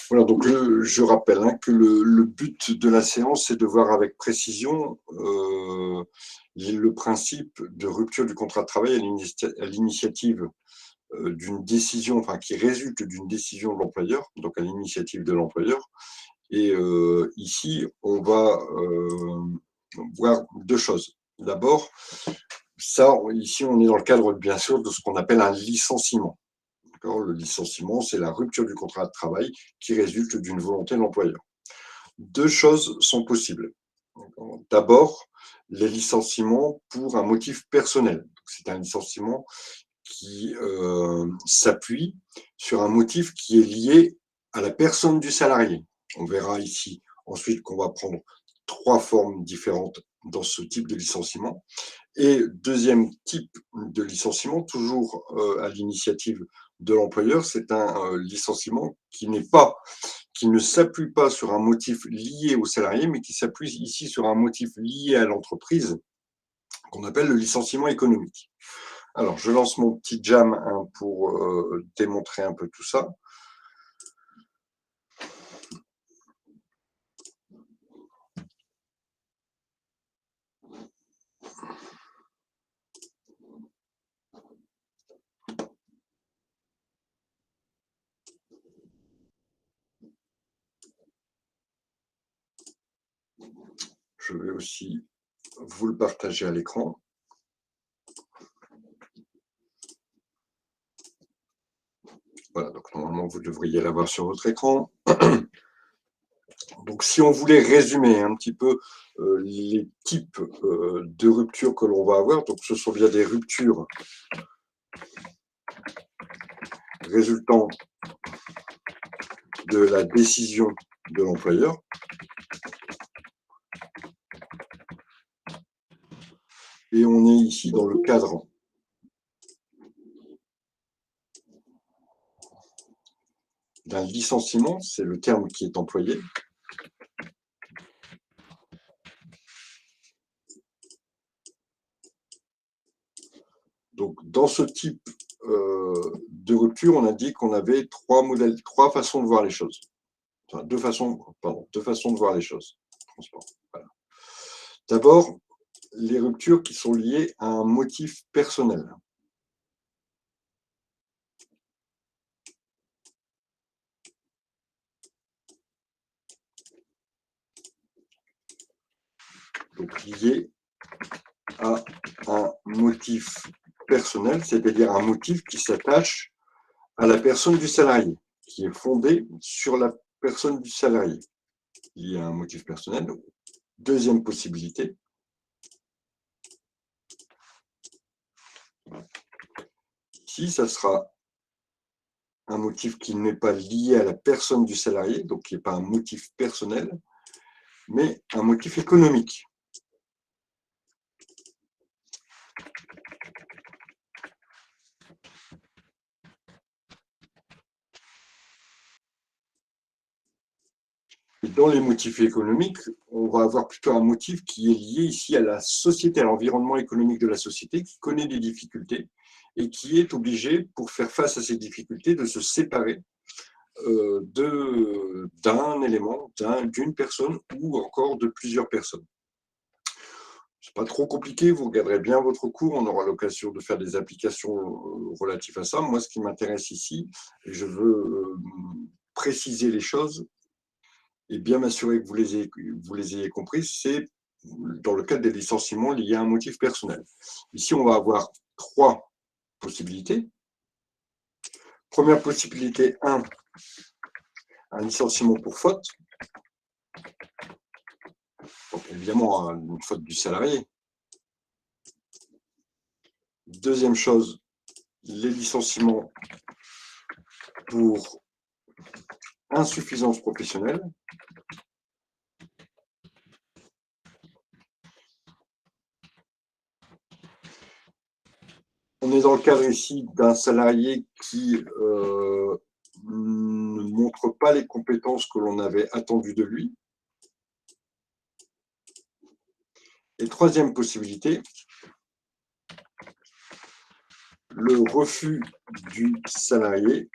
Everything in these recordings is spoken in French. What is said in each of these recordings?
Voilà, donc je rappelle que le but de la séance, c'est de voir avec précision le principe de rupture du contrat de travail à l'initiative d'une décision, enfin qui résulte d'une décision de l'employeur, donc à l'initiative de l'employeur. Et ici, on va voir deux choses. D'abord, ici, on est dans le cadre, bien sûr, de ce qu'on appelle un licenciement. Le licenciement, c'est la rupture du contrat de travail qui résulte d'une volonté de l'employeur. Deux choses sont possibles. D'abord, les licenciements pour un motif personnel. C'est un licenciement qui s'appuie sur un motif qui est lié à la personne du salarié. On verra ici ensuite qu'on va prendre trois formes différentes dans ce type de licenciement. Et deuxième type de licenciement, toujours à l'initiative de l'employeur, c'est un licenciement qui ne s'appuie pas sur un motif lié au salarié, mais qui s'appuie ici sur un motif lié à l'entreprise, qu'on appelle le licenciement économique. Alors, je lance mon petit jam pour démontrer un peu tout ça. Je vais aussi vous le partager à l'écran. Voilà, donc normalement, vous devriez l'avoir sur votre écran. Donc, si on voulait résumer un petit peu les types de ruptures que l'on va avoir, donc ce sont bien des ruptures résultant de la décision de l'employeur. Et on est ici dans le cadre d'un licenciement, c'est le terme qui est employé. Donc, dans ce type de rupture, on a dit qu'on avait trois façons de voir les choses. Enfin, deux façons de voir les choses. Voilà. D'abord, les ruptures qui sont liées à un motif personnel. Donc, liées à un motif personnel, c'est-à-dire un motif qui s'attache à la personne du salarié, qui est fondé sur la personne du salarié. Il y a un motif personnel. Donc, deuxième possibilité. Ici, ça sera un motif qui n'est pas lié à la personne du salarié, donc qui n'est pas un motif personnel, mais un motif économique. Et dans les motifs économiques, on va avoir plutôt un motif qui est lié ici à la société, à l'environnement économique de la société, qui connaît des difficultés et qui est obligé, pour faire face à ces difficultés, de se séparer d'un élément, d'une personne ou encore de plusieurs personnes. Ce n'est pas trop compliqué, vous regarderez bien votre cours, on aura l'occasion de faire des applications relatives à ça. Moi, ce qui m'intéresse ici, et je veux préciser les choses et bien m'assurer que vous les ayez compris, c'est dans le cadre des licenciements liés à un motif personnel. Ici, on va avoir trois possibilités. Première possibilité, un licenciement pour faute. Donc, évidemment, une faute du salarié. Deuxième chose, les licenciements pour insuffisance professionnelle. On est dans le cadre ici d'un salarié qui ne montre pas les compétences que l'on avait attendues de lui. Et troisième possibilité, le refus du salarié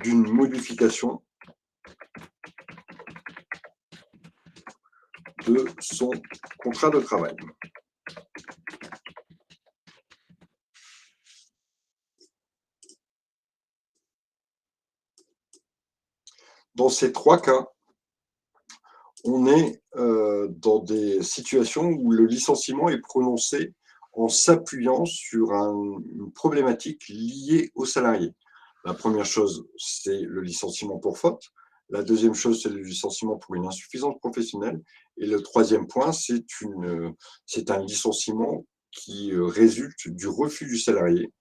d'une modification de son contrat de travail. Dans ces trois cas, on est dans des situations où le licenciement est prononcé en s'appuyant sur une problématique liée au salarié. La première chose, c'est le licenciement pour faute. La deuxième chose, c'est le licenciement pour une insuffisance professionnelle. Et le troisième point, c'est un licenciement qui résulte du refus du salarié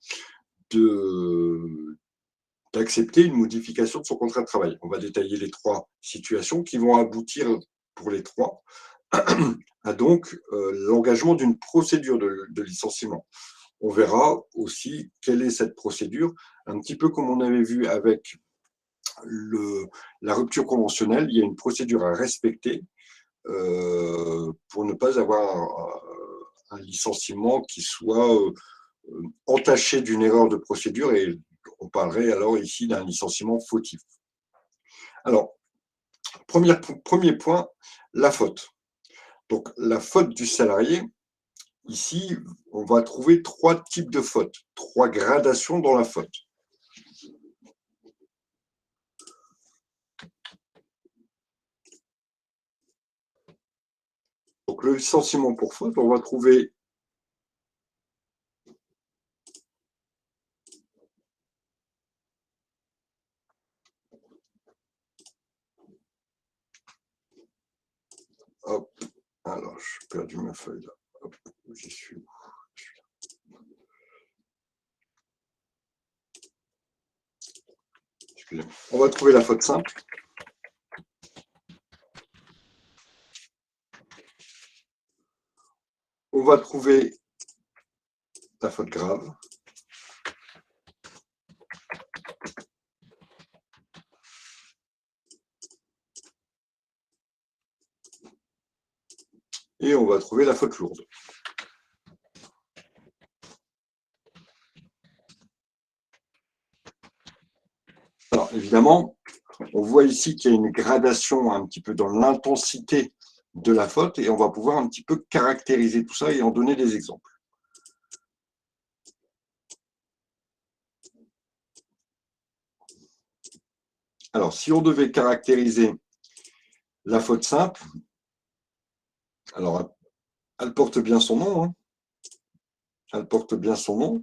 d'accepter une modification de son contrat de travail. On va détailler les trois situations qui vont aboutir pour les trois à donc l'engagement d'une procédure de licenciement. On verra aussi quelle est cette procédure, un petit peu comme on avait vu avec la rupture conventionnelle. Il y a une procédure à respecter pour ne pas avoir un licenciement qui soit entaché d'une erreur de procédure, et on parlerait alors ici d'un licenciement fautif. Alors, premier point, la faute. Donc, la faute du salarié, ici, on va trouver trois types de fautes, trois gradations dans la faute. Donc, le licenciement pour faute, on va trouver hop, alors, j'ai perdu ma feuille là. Hop, j'y suis. Excusez-moi. On va trouver la faute simple. On va trouver la faute grave. Et on va trouver la faute lourde. Alors, évidemment, on voit ici qu'il y a une gradation un petit peu dans l'intensité de la faute, et on va pouvoir un petit peu caractériser tout ça et en donner des exemples. Alors, si on devait caractériser la faute simple, alors elle porte bien son nom, hein. Elle porte bien son nom.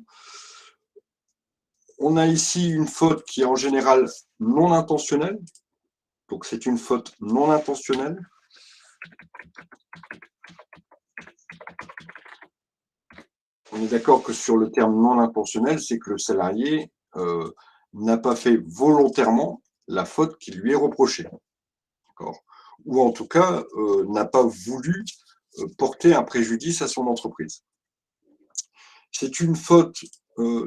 On a ici une faute qui est en général non intentionnelle, donc c'est une faute non intentionnelle. On est d'accord que sur le terme non intentionnel, c'est que le salarié n'a pas fait volontairement la faute qui lui est reprochée. Ou en tout cas, n'a pas voulu porter un préjudice à son entreprise. C'est une faute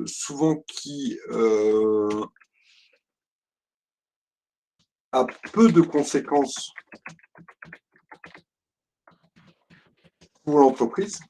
souvent qui a peu de conséquences pour l'entreprise.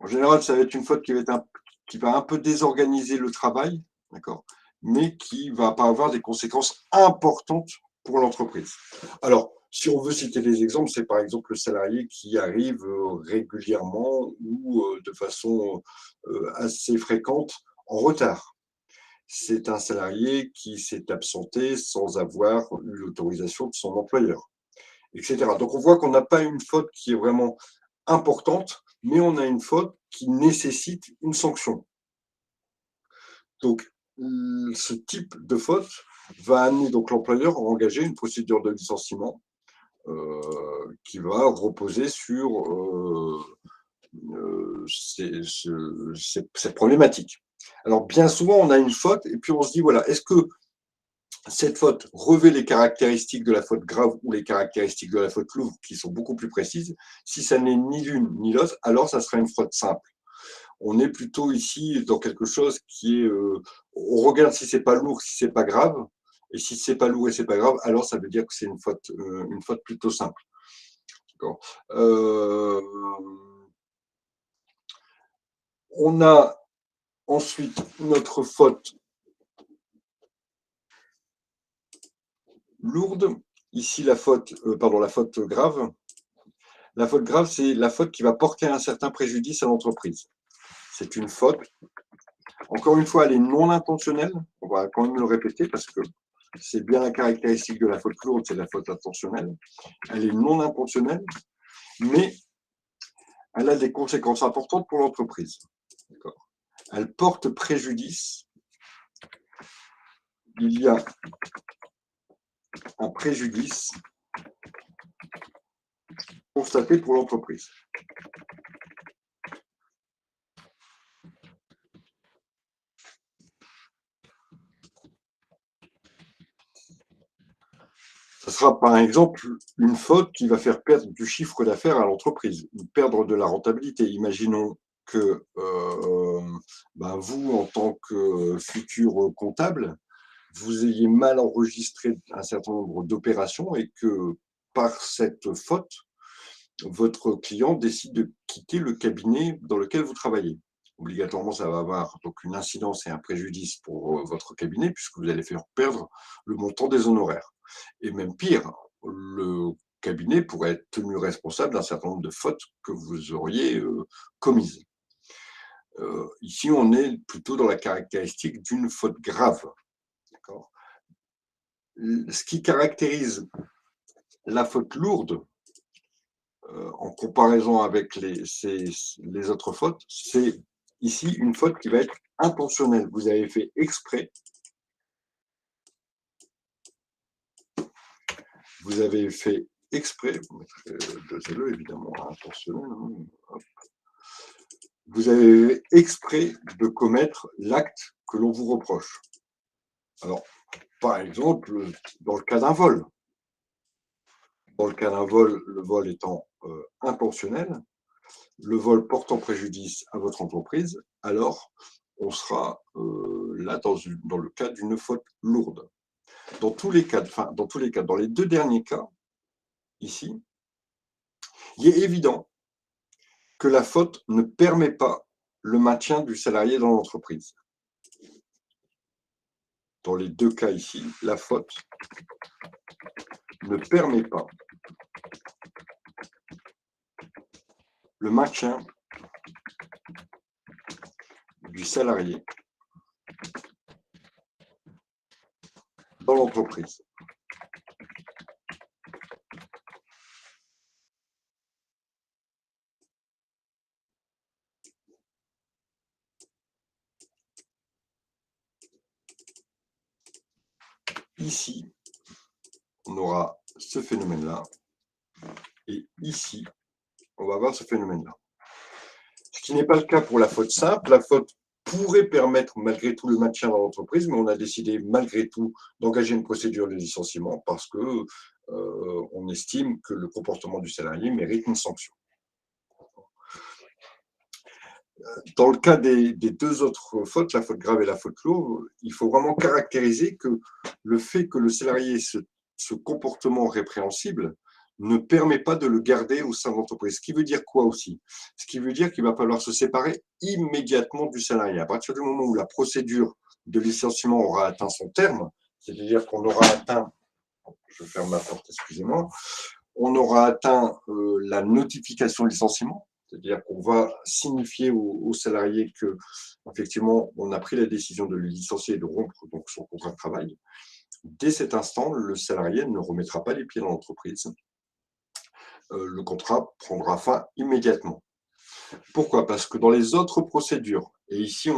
En général, ça va être une faute qui va un peu désorganiser le travail, d'accord, mais qui ne va pas avoir des conséquences importantes pour l'entreprise. Alors, si on veut citer des exemples, c'est par exemple le salarié qui arrive régulièrement ou de façon assez fréquente en retard. C'est un salarié qui s'est absenté sans avoir eu l'autorisation de son employeur, etc. Donc, on voit qu'on n'a pas une faute qui est vraiment importante, mais on a une faute qui nécessite une sanction. Donc, ce type de faute va amener donc l'employeur à engager une procédure de licenciement qui va reposer sur cette problématique. Alors, bien souvent, on a une faute et puis on se dit, voilà, est-ce que cette faute revêt les caractéristiques de la faute grave ou les caractéristiques de la faute lourde qui sont beaucoup plus précises? Si ça n'est ni l'une ni l'autre, alors ça sera une faute simple. On est plutôt ici dans quelque chose qui est… on regarde si c'est pas lourd, si c'est pas grave. Et si c'est pas lourd et c'est pas grave, alors ça veut dire que c'est une faute plutôt simple. On a Ensuite, notre faute lourde. Ici, la faute grave. La faute grave, c'est la faute qui va porter un certain préjudice à l'entreprise. C'est une faute. Encore une fois, elle est non intentionnelle. On va quand même le répéter parce que c'est bien la caractéristique de la faute lourde, c'est la faute intentionnelle. Elle est non intentionnelle, mais elle a des conséquences importantes pour l'entreprise. Elle porte préjudice. Il y a un préjudice constaté pour l'entreprise. Ce sera par exemple une faute qui va faire perdre du chiffre d'affaires à l'entreprise, ou perdre de la rentabilité. Imaginons que vous, en tant que futur comptable, vous ayez mal enregistré un certain nombre d'opérations et que par cette faute, votre client décide de quitter le cabinet dans lequel vous travaillez. Obligatoirement, ça va avoir donc une incidence et un préjudice pour votre cabinet puisque vous allez faire perdre le montant des honoraires. Et même pire, le cabinet pourrait être tenu responsable d'un certain nombre de fautes que vous auriez commises. Ici, on est plutôt dans la caractéristique d'une faute grave. Ce qui caractérise la faute lourde, en comparaison avec les autres fautes, c'est ici une faute qui va être intentionnelle. Vous avez fait exprès. Vous avez fait exprès, vous mettrez deux évidemment, intentionnel. Vous avez exprès de commettre l'acte que l'on vous reproche. Alors, par exemple, dans le cas d'un vol. Dans le cas d'un vol, le vol étant intentionnel, le vol portant préjudice à votre entreprise, alors on sera là dans le cas d'une faute lourde. Dans tous les cas, dans les deux derniers cas, ici, il est évident que la faute ne permet pas le maintien du salarié dans l'entreprise. Dans les deux cas ici, la faute ne permet pas le maintien du salarié dans l'entreprise. Ici, on aura ce phénomène-là, et ici, on va avoir ce phénomène-là. Ce qui n'est pas le cas pour la faute simple. La faute pourrait permettre malgré tout le maintien dans l'entreprise, mais on a décidé malgré tout d'engager une procédure de licenciement parce que on estime que le comportement du salarié mérite une sanction. Dans le cas des deux autres fautes, la faute grave et la faute lourde, il faut vraiment caractériser que le fait que le salarié ait ce comportement répréhensible ne permet pas de le garder au sein de l'entreprise. Ce qui veut dire quoi aussi? Ce qui veut dire qu'il va falloir se séparer immédiatement du salarié. À partir du moment où la procédure de licenciement aura atteint son terme, c'est-à-dire qu'on aura atteint, je ferme ma porte, excusez-moi, on aura atteint la notification de licenciement, c'est-à-dire qu'on va signifier au salarié que, effectivement, on a pris la décision de le licencier et de rompre donc son contrat de travail. Dès cet instant, le salarié ne remettra pas les pieds dans l'entreprise. Le contrat prendra fin immédiatement. Pourquoi? Parce que dans les autres procédures, et ici,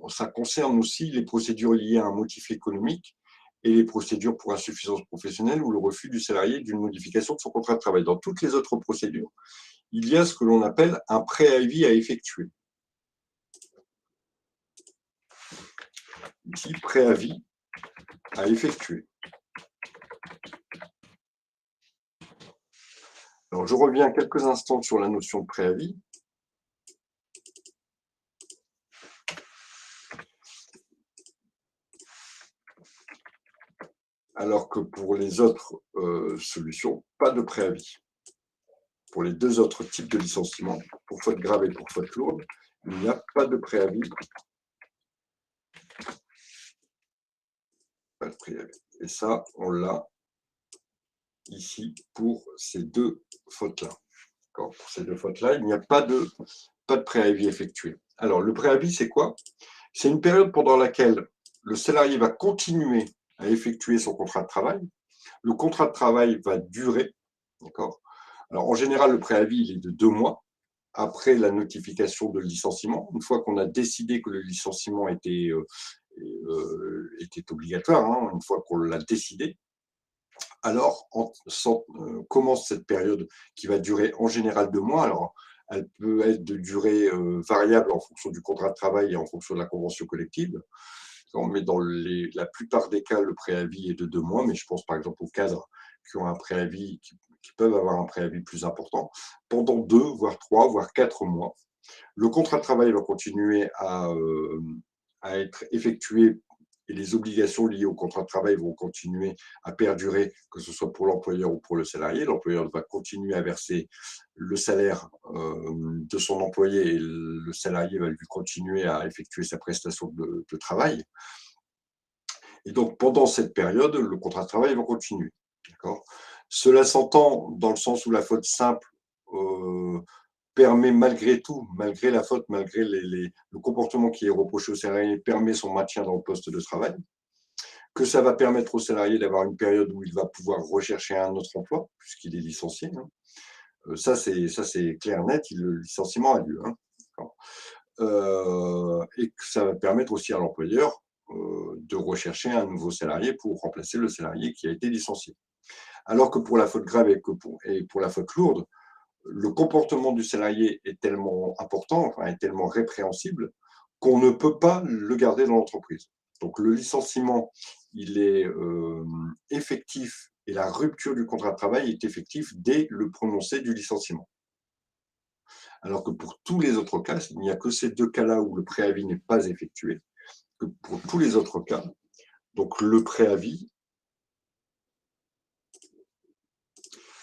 ça concerne aussi les procédures liées à un motif économique et les procédures pour insuffisance professionnelle ou le refus du salarié d'une modification de son contrat de travail. Dans toutes les autres procédures, il y a ce que l'on appelle un préavis à effectuer. Ici, préavis à effectuer. Alors, je reviens quelques instants sur la notion de préavis. Alors que pour les autres solutions, pas de préavis. Pour les deux autres types de licenciement, pour faute grave et pour faute lourde, il n'y a pas de préavis pas de préavis. Et ça, on l'a ici pour ces deux fautes-là. Pour ces deux fautes-là, il n'y a pas de préavis effectué. Alors, le préavis, c'est quoi? C'est une période pendant laquelle le salarié va continuer à effectuer son contrat de travail. Le contrat de travail va durer, d'accord? Alors, en général, le préavis, il est de 2 mois après la notification de licenciement. Une fois qu'on a décidé que le licenciement était obligatoire, hein, une fois qu'on l'a décidé, alors commence cette période qui va durer en général 2 mois. Alors, elle peut être de durée variable en fonction du contrat de travail et en fonction de la convention collective. Mais dans la plupart des cas, le préavis est de 2 mois, mais je pense par exemple aux cadres qui ont un préavis, qui peuvent avoir un préavis plus important, pendant 2, voire 3, voire 4 mois. Le contrat de travail va continuer à être effectué et les obligations liées au contrat de travail vont continuer à perdurer, que ce soit pour l'employeur ou pour le salarié. L'employeur va continuer à verser le salaire de son employé et le salarié va lui continuer à effectuer sa prestation de travail. Et donc, pendant cette période, le contrat de travail va continuer. Cela s'entend dans le sens où la faute simple permet malgré tout, malgré la faute, malgré le comportement qui est reproché au salarié, permet son maintien dans le poste de travail, que ça va permettre au salarié d'avoir une période où il va pouvoir rechercher un autre emploi, puisqu'il est licencié. Ça, c'est clair, net, le licenciement a lieu. Et que ça va permettre aussi à l'employeur de rechercher un nouveau salarié pour remplacer le salarié qui a été licencié. Alors que pour la faute grave et pour la faute lourde, le comportement du salarié est tellement important, est tellement répréhensible, qu'on ne peut pas le garder dans l'entreprise. Donc le licenciement, il est effectif et la rupture du contrat de travail est effective dès le prononcé du licenciement. Alors que pour tous les autres cas, il n'y a que ces 2 cas-là où le préavis n'est pas effectué, que pour tous les autres cas, donc le préavis,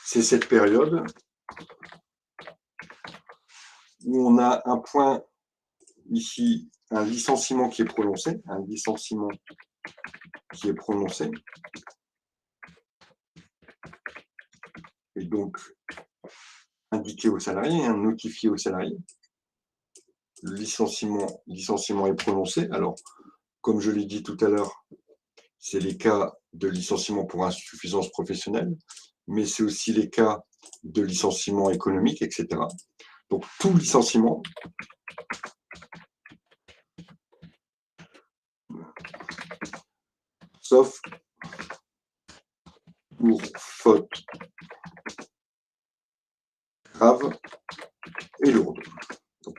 c'est cette période où on a un point ici, un licenciement qui est prononcé, et donc indiqué au salarié, notifié au salarié. Le licenciement est prononcé. Alors, comme je l'ai dit tout à l'heure, c'est les cas de licenciement pour insuffisance professionnelle, mais c'est aussi les cas de licenciement économique, etc. Donc, tout licenciement sauf pour faute grave et lourde. Donc,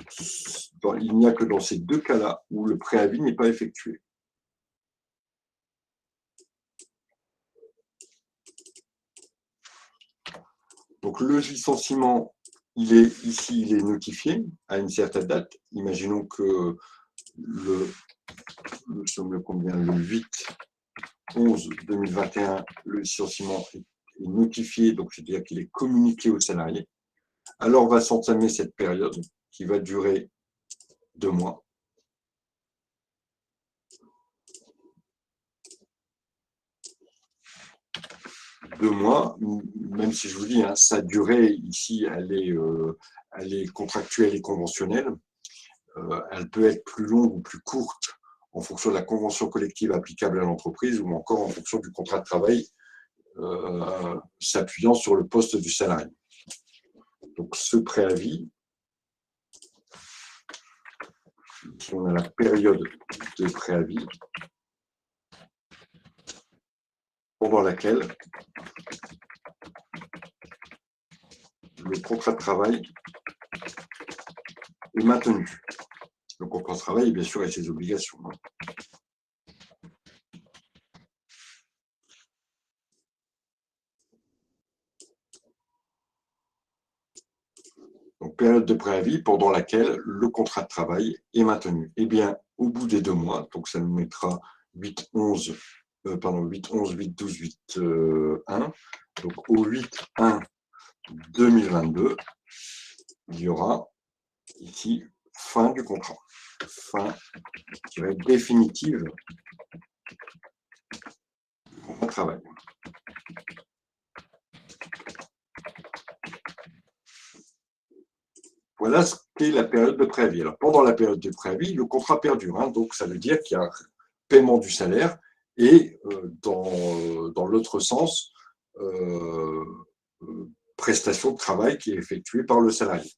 il n'y a que dans ces 2 cas-là où le préavis n'est pas effectué. Donc, le licenciement, il est notifié à une certaine date. Imaginons que le 8/11/2021, le licenciement est notifié, donc c'est-à-dire qu'il est communiqué aux salariés. Alors va s'entamer cette période qui va durer 2 mois. Même si je vous dis, sa durée ici, elle est contractuelle et conventionnelle. Elle peut être plus longue ou plus courte en fonction de la convention collective applicable à l'entreprise ou encore en fonction du contrat de travail s'appuyant sur le poste du salarié. Donc ce préavis, si on a la période de préavis pendant laquelle le contrat de travail est maintenu. Le contrat de travail, bien sûr, a ses obligations. Donc, période de préavis pendant laquelle le contrat de travail est maintenu. Eh bien, au bout des 2 mois, donc ça nous mettra 8/11, 8/12, 8/1. Donc, au 8/1/2022, il y aura ici fin du contrat. Fin qui va être définitive travail. Voilà ce qu'est la période de préavis. Alors, pendant la période de préavis, le contrat perdure. Hein, donc, ça veut dire qu'il y a paiement du salaire et, dans l'autre sens, prestation de travail qui est effectuée par le salarié.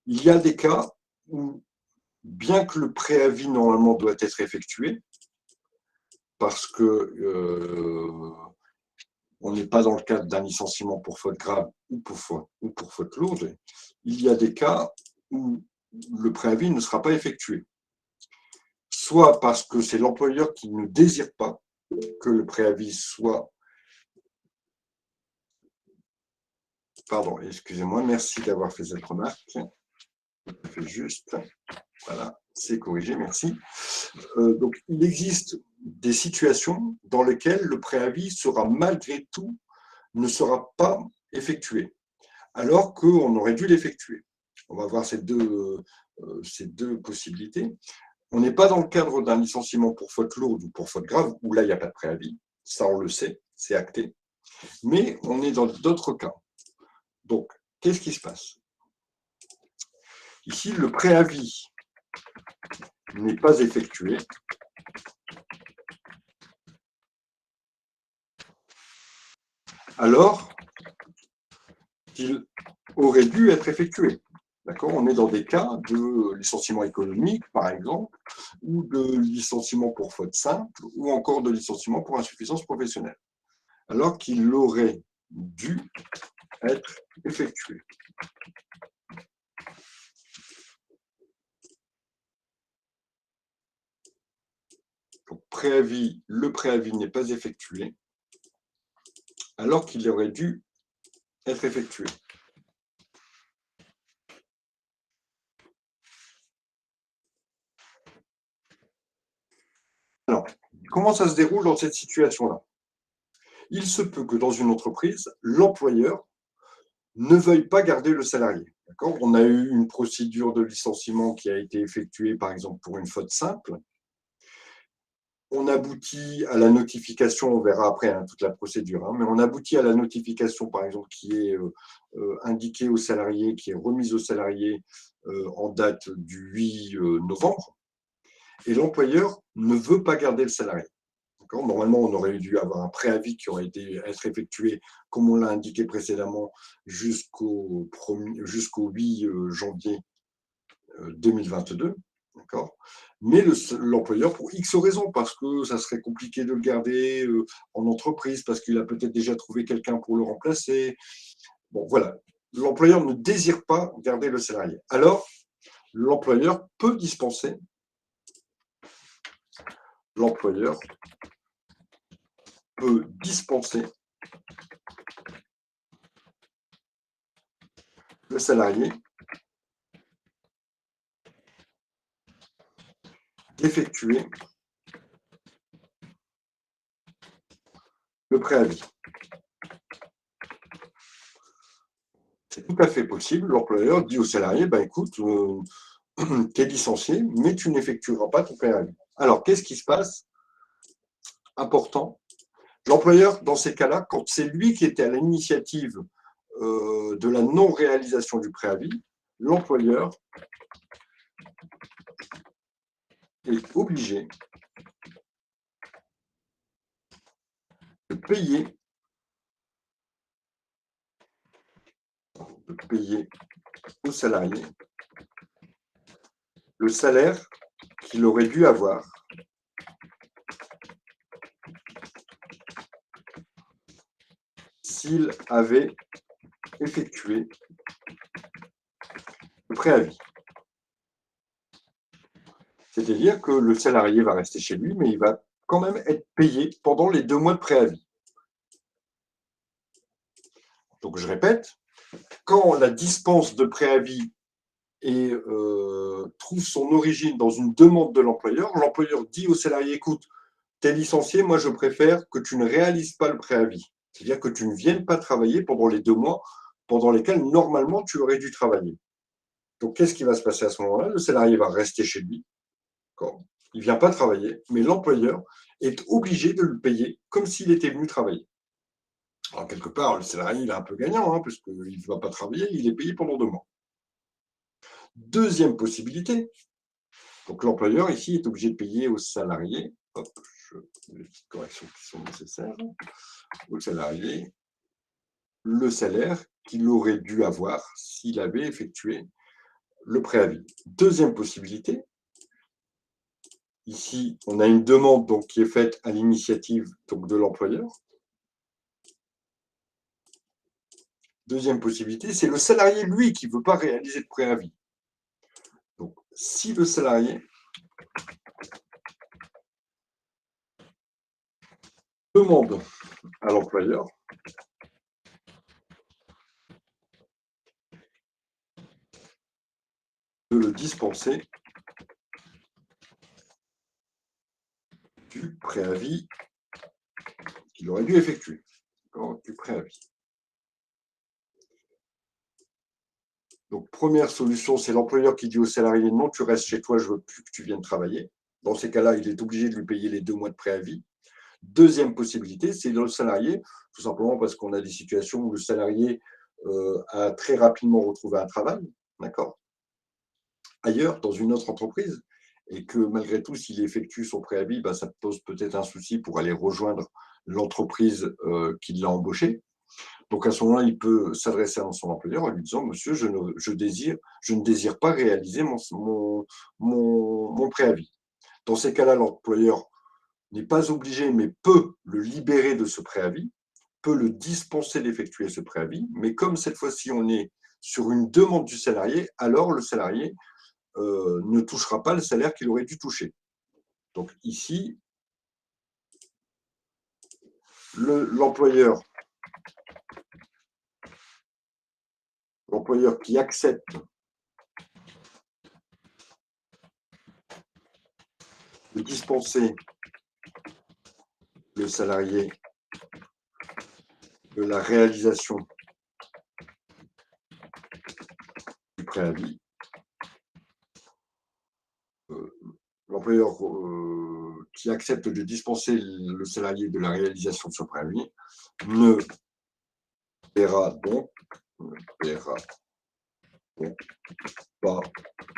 Il y a des cas où, bien que le préavis normalement doit être effectué, parce que on n'est pas dans le cadre d'un licenciement pour faute grave ou pour faute lourde, il y a des cas où le préavis ne sera pas effectué. Soit parce que c'est l'employeur qui ne désire pas que le préavis soit... Pardon, excusez-moi, merci d'avoir fait cette remarque. Je fais juste, voilà, c'est corrigé, merci. Donc, il existe des situations dans lesquelles le préavis sera malgré tout, ne sera pas effectué, alors qu'on aurait dû l'effectuer. On va voir ces deux possibilités. On n'est pas dans le cadre d'un licenciement pour faute lourde ou pour faute grave, où là, il n'y a pas de préavis. Ça, on le sait, c'est acté. Mais on est dans d'autres cas. Donc, qu'est-ce qui se passe? Ici, le préavis n'est pas effectué. Alors qu'il aurait dû être effectué. D'accord? On est dans des cas de licenciement économique, par exemple, ou de licenciement pour faute simple, ou encore de licenciement pour insuffisance professionnelle, alors qu'il aurait dû être effectué. Donc, le préavis n'est pas effectué, alors qu'il aurait dû être effectué. Alors, comment ça se déroule dans cette situation-là? Il se peut que dans une entreprise, l'employeur ne veuille pas garder le salarié. On a eu une procédure de licenciement qui a été effectuée, par exemple, pour une faute simple. On aboutit à la notification, on verra après toute la procédure, mais on aboutit à la notification, par exemple, qui est indiquée au salarié, qui est remise au salarié en date du 8 novembre, et l'employeur ne veut pas garder le salarié. Normalement, on aurait dû avoir un préavis qui aurait être effectué, comme on l'a indiqué précédemment, jusqu'au 8 janvier 2022. Mais l'employeur, pour X raisons, parce que ça serait compliqué de le garder en entreprise, parce qu'il a peut-être déjà trouvé quelqu'un pour le remplacer. Bon, voilà. L'employeur ne désire pas garder le salarié. Alors, l'employeur peut dispenser le salarié d'effectuer le préavis. C'est tout à fait possible. L'employeur dit au salarié, écoute, tu es licencié, mais tu n'effectueras pas ton préavis. Alors, qu'est-ce qui se passe? Important. L'employeur, dans ces cas-là, quand c'est lui qui était à l'initiative de la non-réalisation du préavis, l'employeur est obligé de payer au salarié le salaire qu'il aurait dû avoir s'il avait effectué le préavis. C'est-à-dire que le salarié va rester chez lui, mais il va quand même être payé pendant les 2 mois de préavis. Donc, je répète, quand la dispense de préavis trouve son origine dans une demande de l'employeur dit au salarié, écoute, tu es licencié, moi je préfère que tu ne réalises pas le préavis. C'est-à-dire que tu ne viennes pas travailler pendant les 2 mois pendant lesquels normalement tu aurais dû travailler. Donc, qu'est-ce qui va se passer à ce moment-là? Le salarié va rester chez lui. il ne vient pas travailler, mais l'employeur est obligé de le payer comme s'il était venu travailler. Alors, quelque part, le salarié, il est un peu gagnant, hein, puisqu'il ne va pas travailler, il est payé pendant 2 mois. Deuxième possibilité, donc l'employeur ici est obligé de payer aux salariés, hop, les petites corrections qui sont nécessaires, aux salariés, le salaire qu'il aurait dû avoir s'il avait effectué le préavis. Deuxième possibilité, ici, on a une demande donc, qui est faite à l'initiative de l'employeur. Deuxième possibilité, c'est le salarié, lui, qui ne veut pas réaliser de préavis. Donc, si le salarié demande à l'employeur de le dispenser du préavis qu'il aurait dû effectuer, du préavis. Donc, première solution, c'est l'employeur qui dit au salarié « Non, tu restes chez toi, je ne veux plus que tu viennes travailler ». Dans ces cas-là, il est obligé de lui payer les 2 mois de préavis. Deuxième possibilité, c'est le salarié, tout simplement parce qu'on a des situations où le salarié a très rapidement retrouvé un travail, d'accord, ailleurs, dans une autre entreprise, et que malgré tout, s'il effectue son préavis, ben, ça pose peut-être un souci pour aller rejoindre l'entreprise qui l'a embauché. Donc à ce moment-là, il peut s'adresser à son employeur en lui disant « Monsieur, je ne désire pas réaliser mon préavis ». Dans ces cas-là, l'employeur n'est pas obligé, mais peut le libérer de ce préavis, peut le dispenser d'effectuer ce préavis, mais comme cette fois-ci, on est sur une demande du salarié, alors le salarié ne touchera pas le salaire qu'il aurait dû toucher. Donc ici, l'employeur qui accepte de dispenser le salarié de la réalisation du préavis, l'employeur qui accepte de dispenser le salarié de la réalisation de ce préavis ne paiera donc pas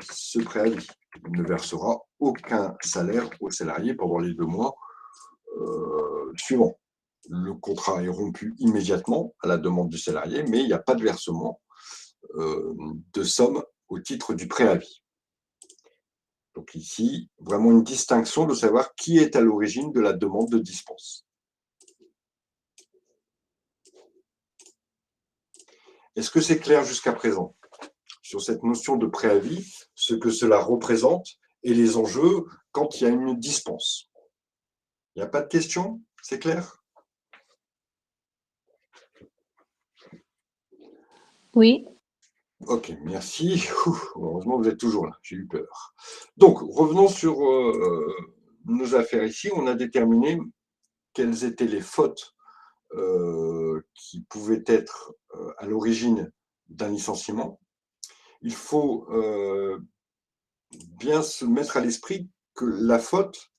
ce préavis. Il ne versera aucun salaire au salarié pendant les 2 mois suivants. Le contrat est rompu immédiatement à la demande du salarié, mais il n'y a pas de versement de somme au titre du préavis. Donc ici, vraiment une distinction de savoir qui est à l'origine de la demande de dispense. Est-ce que c'est clair jusqu'à présent sur cette notion de préavis, ce que cela représente et les enjeux quand il y a une dispense? Il n'y a pas de questions? C'est clair? Oui. Ok, merci. Heureusement, vous êtes toujours là, j'ai eu peur. Donc, revenons sur nos affaires ici. On a déterminé quelles étaient les fautes qui pouvaient être à l'origine d'un licenciement. Il faut bien se mettre à l'esprit que la faute,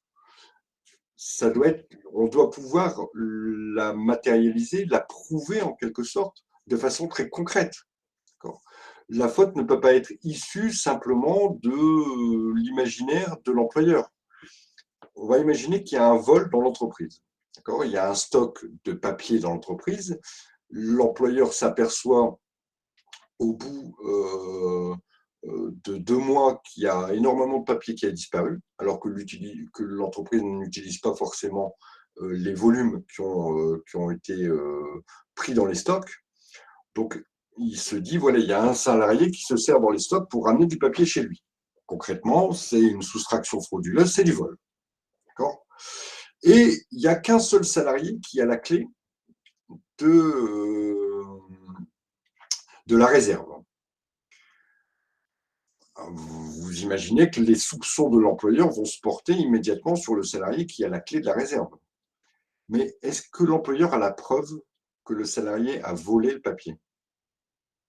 on doit pouvoir la matérialiser, la prouver en quelque sorte, de façon très concrète. La faute ne peut pas être issue simplement de l'imaginaire de l'employeur. On va imaginer qu'il y a un vol dans l'entreprise. Il y a un stock de papier dans l'entreprise. L'employeur s'aperçoit au bout de 2 mois qu'il y a énormément de papier qui a disparu, alors que l'entreprise n'utilise pas forcément les volumes qui ont été pris dans les stocks. Donc, il se dit, voilà, il y a un salarié qui se sert dans les stocks pour ramener du papier chez lui. Concrètement, c'est une soustraction frauduleuse, c'est du vol. D'accord ? Et il n'y a qu'un seul salarié qui a la clé de la réserve. Vous imaginez que les soupçons de l'employeur vont se porter immédiatement sur le salarié qui a la clé de la réserve. Mais est-ce que l'employeur a la preuve que le salarié a volé le papier?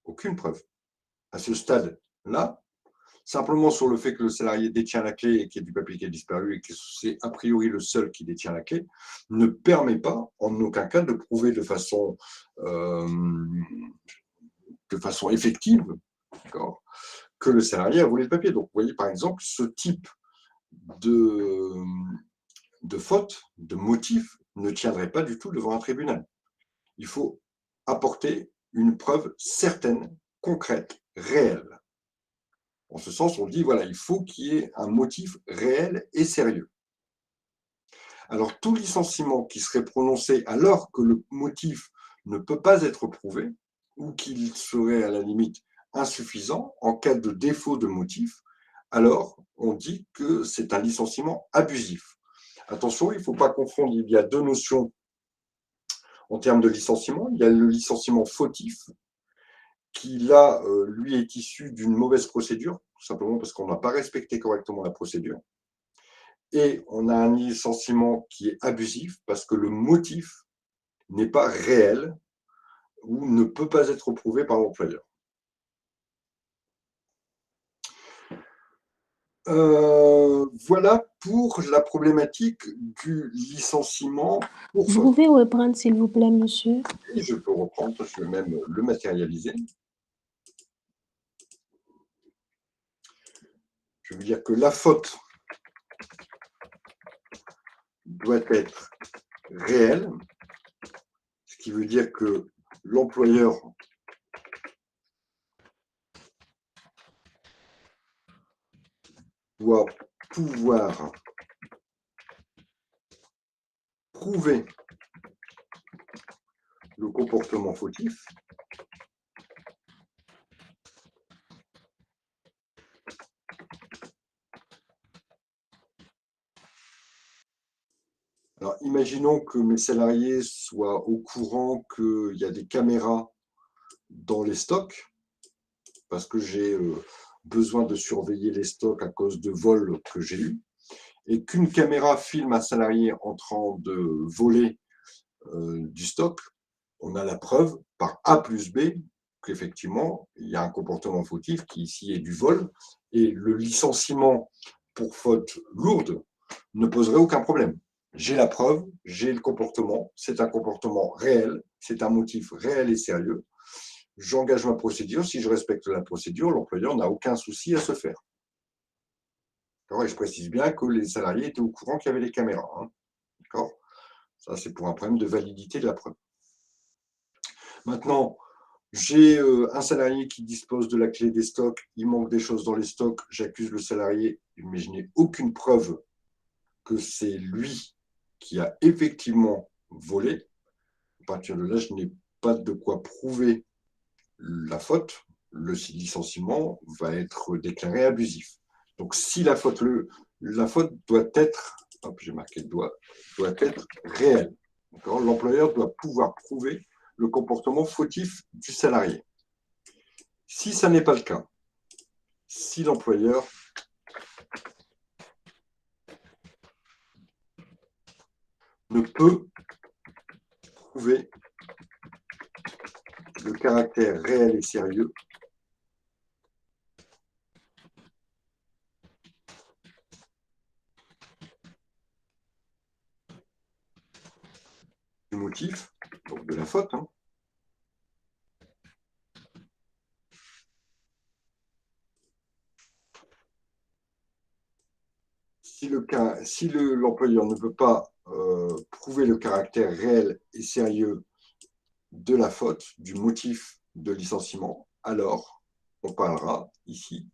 Aucune preuve. À ce stade-là, simplement sur le fait que le salarié détient la clé et qu'il y a du papier qui a disparu et que c'est a priori le seul qui détient la clé, ne permet pas en aucun cas de prouver de façon effective, que le salarié a volé le papier. Donc, vous voyez, par exemple, ce type de faute, de motif, ne tiendrait pas du tout devant un tribunal. Il faut apporter une preuve certaine, concrète, réelle. En ce sens, on dit, voilà, il faut qu'il y ait un motif réel et sérieux. Alors, tout licenciement qui serait prononcé alors que le motif ne peut pas être prouvé, ou qu'il serait à la limite insuffisant en cas de défaut de motif, alors on dit que c'est un licenciement abusif. Attention, il ne faut pas confondre, il y a deux notions en termes de licenciement. Il y a le licenciement fautif, qui là, lui, est issu d'une mauvaise procédure, tout simplement parce qu'on n'a pas respecté correctement la procédure. Et on a un licenciement qui est abusif, parce que le motif n'est pas réel ou ne peut pas être prouvé par l'employeur. Voilà pour la problématique du licenciement pour Vous faute. pouvez reprendre, s'il vous plaît, monsieur? Et je peux reprendre, je vais même le matérialiser. Je veux dire que la faute doit être réelle, ce qui veut dire que l'employeur doit pouvoir prouver le comportement fautif. Alors, imaginons que mes salariés soient au courant qu'il y a des caméras dans les stocks, parce que j'ai besoin de surveiller les stocks à cause de vols que j'ai eus, et qu'une caméra filme un salarié en train de voler du stock, on a la preuve par A plus B qu'effectivement, il y a un comportement fautif qui ici est du vol, et le licenciement pour faute lourde ne poserait aucun problème. J'ai la preuve, j'ai le comportement, c'est un comportement réel, c'est un motif réel et sérieux. J'engage ma procédure, si je respecte la procédure, l'employeur n'a aucun souci à se faire. Et je précise bien que les salariés étaient au courant qu'il y avait les caméras. D'accord ? Ça, c'est pour un problème de validité de la preuve. Maintenant, j'ai un salarié qui dispose de la clé des stocks, il manque des choses dans les stocks, j'accuse le salarié, mais je n'ai aucune preuve que c'est lui qui a effectivement volé. À partir de là, je n'ai pas de quoi prouver la faute. Le licenciement va être déclaré abusif. Donc, si la faute doit être, j'ai marqué doit être réelle. L'employeur doit pouvoir prouver le comportement fautif du salarié. Si ça n'est pas le cas, si l'employeur ne peut prouver le caractère réel et sérieux du motif, donc de la faute, si l'employeur ne peut pas prouver le caractère réel et sérieux de la faute, du motif de licenciement, alors on parlera ici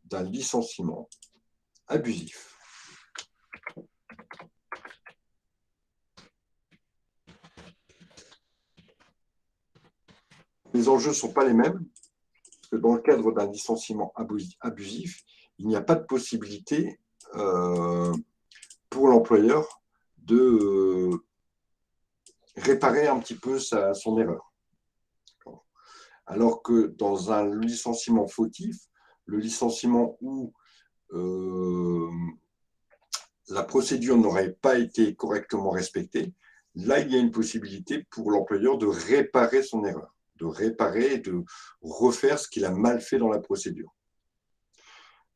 d'un licenciement abusif. Les enjeux ne sont pas les mêmes, parce que dans le cadre d'un licenciement abusif, il n'y a pas de possibilité pour l'employeur de réparer un petit peu son erreur. Alors que dans un licenciement fautif, le licenciement où la procédure n'aurait pas été correctement respectée, là, il y a une possibilité pour l'employeur de réparer son erreur, de réparer, de refaire ce qu'il a mal fait dans la procédure.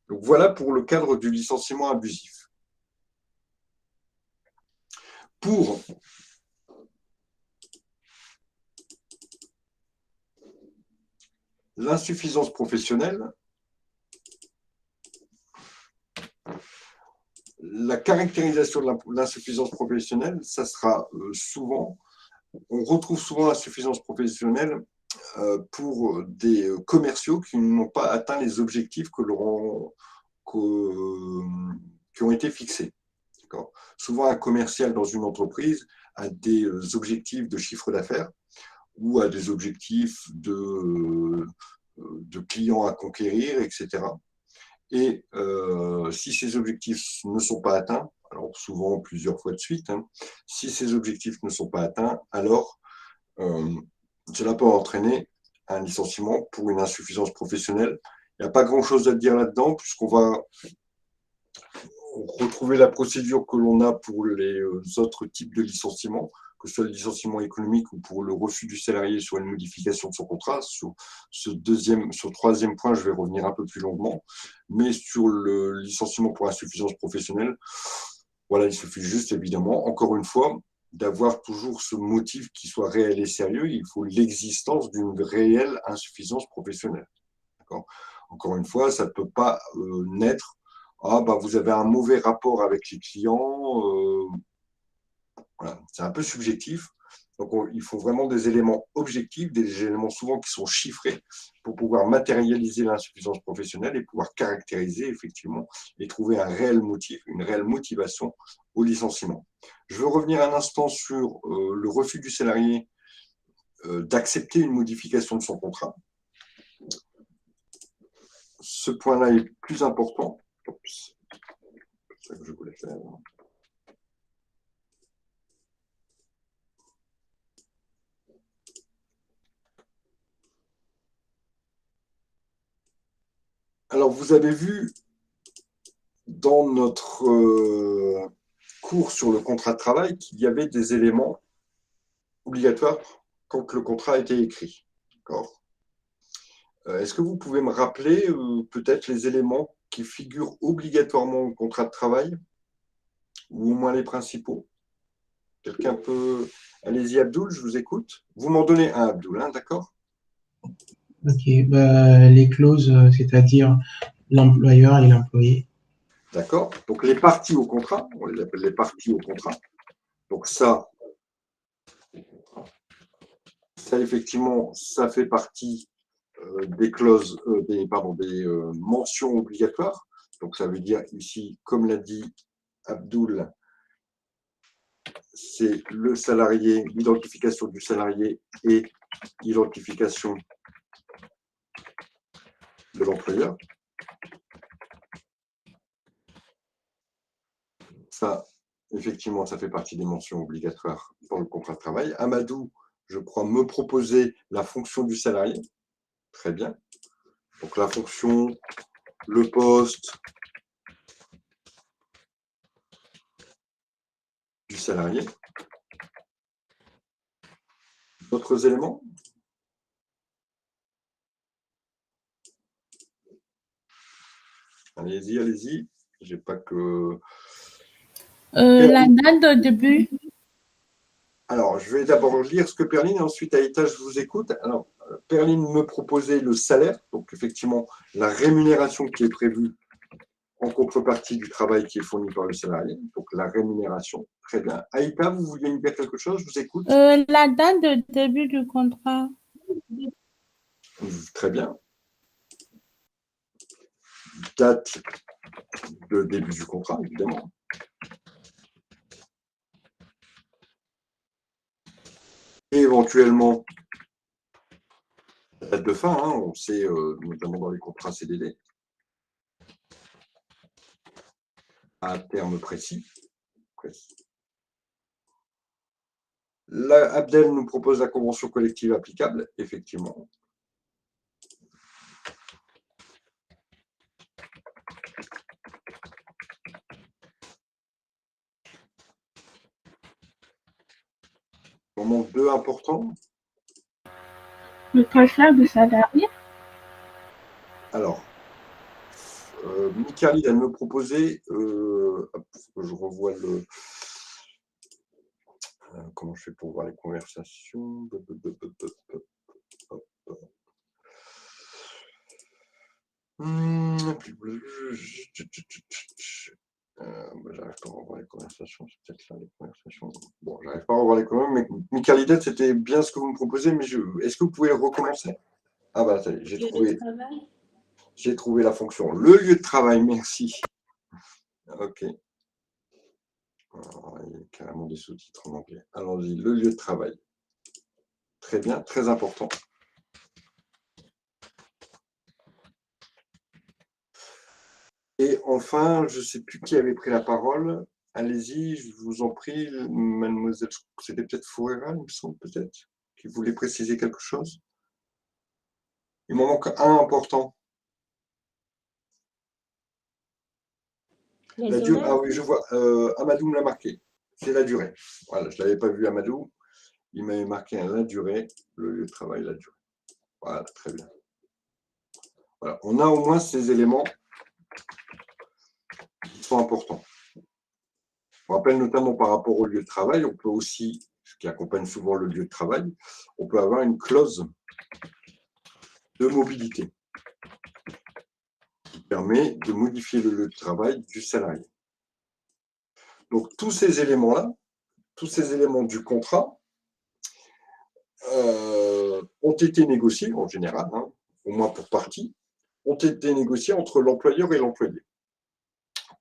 Donc voilà pour le cadre du licenciement abusif. Pour l'insuffisance professionnelle, la caractérisation de l'insuffisance professionnelle, ça sera souvent, on retrouve souvent l'insuffisance professionnelle pour des commerciaux qui n'ont pas atteint les objectifs qui ont été fixés. Souvent, un commercial dans une entreprise a des objectifs de chiffre d'affaires ou a des objectifs de clients à conquérir, etc. Et si ces objectifs ne sont pas atteints, alors souvent plusieurs fois de suite, si ces objectifs ne sont pas atteints, alors cela peut entraîner un licenciement pour une insuffisance professionnelle. Il n'y a pas grand-chose à dire là-dedans, puisqu'on va retrouver la procédure que l'on a pour les autres types de licenciements, que ce soit le licenciement économique ou pour le refus du salarié sur une modification de son contrat. Sur ce troisième point, je vais revenir un peu plus longuement. Mais sur le licenciement pour insuffisance professionnelle, voilà, il suffit juste, évidemment, encore une fois, d'avoir toujours ce motif qui soit réel et sérieux. Il faut l'existence d'une réelle insuffisance professionnelle. Encore une fois, ça ne peut pas naître vous avez un mauvais rapport avec les clients. Voilà. C'est un peu subjectif. Donc, il faut vraiment des éléments objectifs, des éléments souvent qui sont chiffrés pour pouvoir matérialiser l'insuffisance professionnelle et pouvoir caractériser effectivement et trouver un réel motif, une réelle motivation au licenciement. Je veux revenir un instant sur le refus du salarié d'accepter une modification de son contrat. Ce point-là est plus important. Oups. C'est ça que je voulais faire. Alors, vous avez vu dans notre cours sur le contrat de travail qu'il y avait des éléments obligatoires quand le contrat a été écrit. Est-ce que vous pouvez me rappeler peut-être les éléments qui figurent obligatoirement au contrat de travail, ou au moins les principaux? Quelqu'un peut... Allez-y, Abdoul, je vous écoute. Vous m'en donnez un, Abdoul, hein, d'accord? Ok, les clauses, c'est-à-dire l'employeur et l'employé. D'accord. Donc les parties au contrat, on les appelle les parties au contrat. Donc ça effectivement, ça fait partie des clauses, des mentions obligatoires. Donc ça veut dire ici, comme l'a dit Abdoul, c'est le salarié, l'identification du salarié et l'identification de l'employeur. Ça, effectivement, ça fait partie des mentions obligatoires dans le contrat de travail. Amadou, je crois, me proposait la fonction du salarié. Très bien. Donc la fonction, le poste du salarié. D'autres éléments? Allez-y, allez-y. J'ai pas que... La date de début. Alors, je vais d'abord lire ce que Perline, et ensuite, Aïta, je vous écoute. Alors, Perline me proposait le salaire, donc effectivement, la rémunération qui est prévue en contrepartie du travail qui est fourni par le salarié, donc la rémunération. Très bien. Aïta, vous vouliez me dire quelque chose? Je vous écoute. La date de début du contrat. Très bien. Date de début du contrat, évidemment. Et éventuellement, date de fin, hein, on sait, notamment dans les contrats CDD, à terme précis. Abdel nous propose la convention collective applicable, effectivement. Il en manque deux importants. Le transfert du salarié. Alors, Michalid, elle me proposait, pour que je revoie le... comment je fais pour voir les conversations? J'arrive pas à revoir les conversations, c'est peut-être là les conversations. Bon, j'arrive pas à revoir les conversations, mais Michalid, c'était bien ce que vous me proposez, mais est-ce que vous pouvez recommencer? Ah bah, ça y est, j'ai trouvé la fonction. Le lieu de travail, merci. Ok. Alors, il y a carrément des sous-titres en anglais. Allons-y, le lieu de travail. Très bien, très important. Et enfin, je ne sais plus qui avait pris la parole. Allez-y, je vous en prie, mademoiselle, c'était peut-être Fouera, il me semble, peut-être, qui voulait préciser quelque chose. Il m'en manque un important. La durée. Ah oui, je vois. Amadou me l'a marqué. C'est la durée. Voilà, je ne l'avais pas vu, Amadou. Il m'avait marqué la durée, le lieu de travail, la durée. Voilà, très bien. Voilà, on a au moins ces éléments qui sont importants. Je rappelle notamment par rapport au lieu de travail, on peut aussi, ce qui accompagne souvent le lieu de travail, on peut avoir une clause de mobilité qui permet de modifier le lieu de travail du salarié. Donc tous ces éléments-là, tous ces éléments du contrat ont été négociés en général, hein, au moins pour partie, ont été négociés entre l'employeur et l'employé.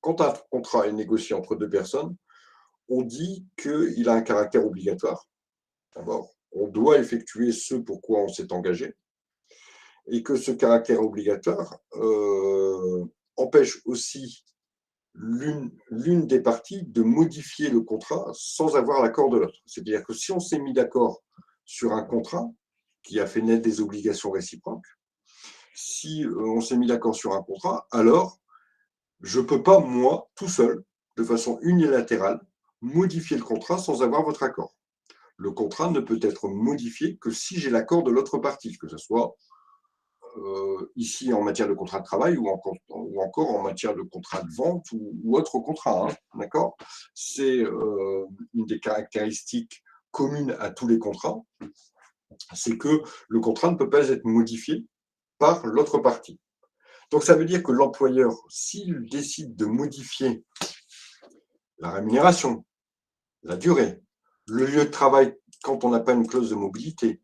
Quand un contrat est négocié entre deux personnes, on dit qu'il a un caractère obligatoire. D'abord, on doit effectuer ce pour quoi on s'est engagé et que ce caractère obligatoire empêche aussi l'une des parties de modifier le contrat sans avoir l'accord de l'autre. C'est-à-dire que si on s'est mis d'accord sur un contrat qui a fait naître des obligations réciproques, si on s'est mis d'accord sur un contrat, alors je ne peux pas, moi, tout seul, de façon unilatérale, modifier le contrat sans avoir votre accord. Le contrat ne peut être modifié que si j'ai l'accord de l'autre partie, que ce soit ici en matière de contrat de travail ou encore en matière de contrat de vente ou autre contrat. Hein, d'accord ? C'est une des caractéristiques communes à tous les contrats, c'est que le contrat ne peut pas être modifié par l'autre partie. Donc ça veut dire que l'employeur, s'il décide de modifier la rémunération, la durée, le lieu de travail quand on n'a pas une clause de mobilité,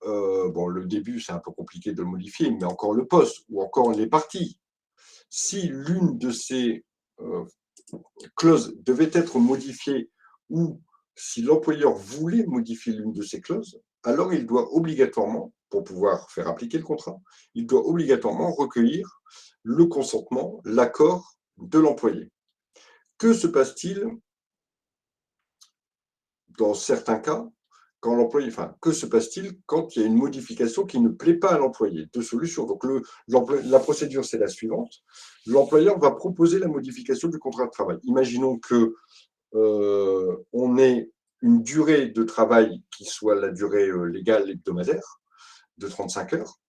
bon, le début, c'est un peu compliqué de le modifier, mais encore le poste ou encore les parties. Si l'une de ces clauses devait être modifiée ou si l'employeur voulait modifier l'une de ces clauses, alors il doit obligatoirement, pour pouvoir faire appliquer le contrat, il doit obligatoirement recueillir le consentement, l'accord de l'employé. Que se passe-t-il dans certains cas quand l'employé, que se passe-t-il quand il y a une modification qui ne plaît pas à l'employé? Deux solutions. Donc, la procédure, c'est la suivante. L'employeur va proposer la modification du contrat de travail. Imaginons que on ait une durée de travail qui soit la durée légale hebdomadaire de 35 heures